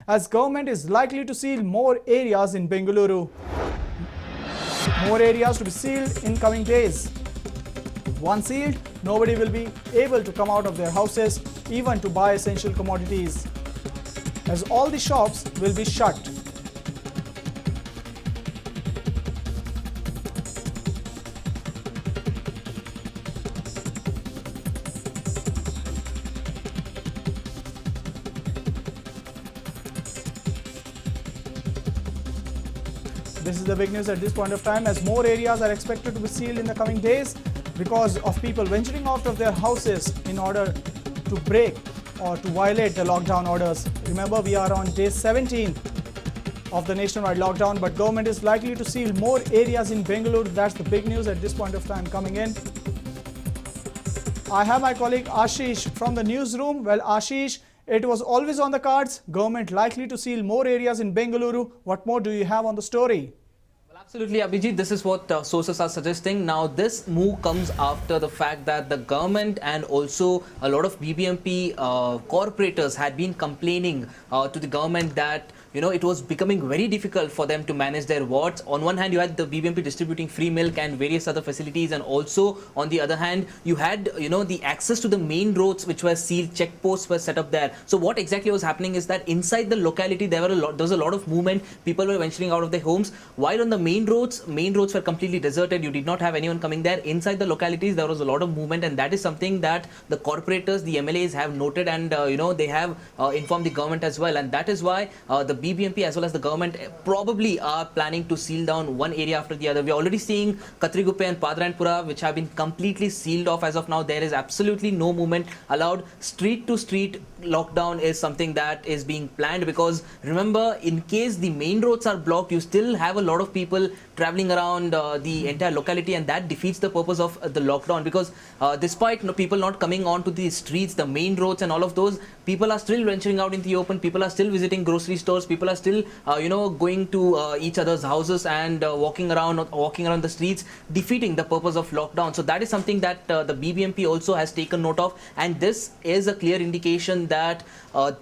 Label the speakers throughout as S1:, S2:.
S1: as government is likely to seal more areas in Bengaluru. More areas to be sealed in coming days. Once sealed, nobody will be able to come out of their houses even to buy essential commodities, as all the shops will be shut. This is the big news at this point of time, as more areas are expected to be sealed in the coming days because of people venturing out of their houses in order to break or to violate the lockdown orders. Remember, we are on day 17 of the nationwide lockdown, but government is likely to seal more areas in Bengaluru. That's the big news at this point of time coming in. I have my colleague Ashish from the newsroom. Well, Ashish, it was always on the cards. Government likely to seal more areas in Bengaluru. What more do you have on the story?
S2: Absolutely, Abhijit. This is what sources are suggesting. Now, this move comes after the fact that the government and also a lot of BBMP corporators had been complaining to the government that it was becoming very difficult for them to manage their wards. On one hand, you had the BBMP distributing free milk and various other facilities, and also on the other hand, you had the access to the main roads which were sealed. Checkposts were set up there. So what exactly was happening is that inside the locality there was a lot of movement. People were venturing out of their homes, while on the main roads were completely deserted. You did not have anyone coming there. Inside the localities there was a lot of movement, and that is something that the corporators, the MLAs have noted, and they have informed the government as well. And that is why the BBMP as well as the government probably are planning to seal down one area after the other. We are already seeing Katriguppe and Padranpura, which have been completely sealed off as of now. There is absolutely no movement allowed. Street to street lockdown is something that is being planned, because remember, in case the main roads are blocked, you still have a lot of people traveling around the entire locality, and that defeats the purpose of the lockdown, because despite people not coming onto the streets, the main roads and all of those, people are still venturing out into the open. People are still visiting grocery stores. People are still going to each other's houses and walking around the streets, defeating the purpose of lockdown. So that is something that the BBMP also has taken note of, and this is a clear indication that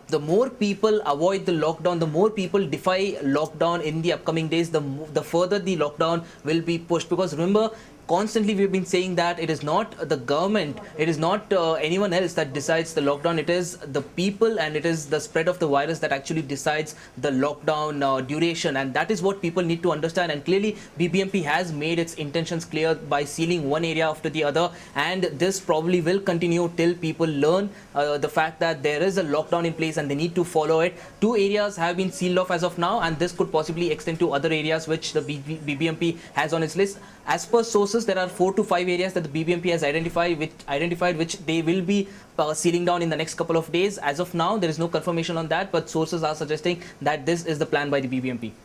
S2: the more people avoid the lockdown, the more people defy lockdown in the upcoming days, the further the lockdown will be pushed. Because remember, constantly we've been saying that it is not the government, it is not anyone else that decides the lockdown. It is the people, and it is the spread of the virus that actually decides the lockdown duration, and that is what people need to understand. And clearly BBMP has made its intentions clear by sealing one area after the other, and this probably will continue till people learn the fact that there is a lockdown in place and they need to follow it. 2 areas have been sealed off as of now, and this could possibly extend to other areas which the BBMP has on its list. As per sources, there are 4 to 5 areas that the BBMP has identified which they will be sealing down in the next couple of days. As of now, there is no confirmation on that, but sources are suggesting that this is the plan by the BBMP.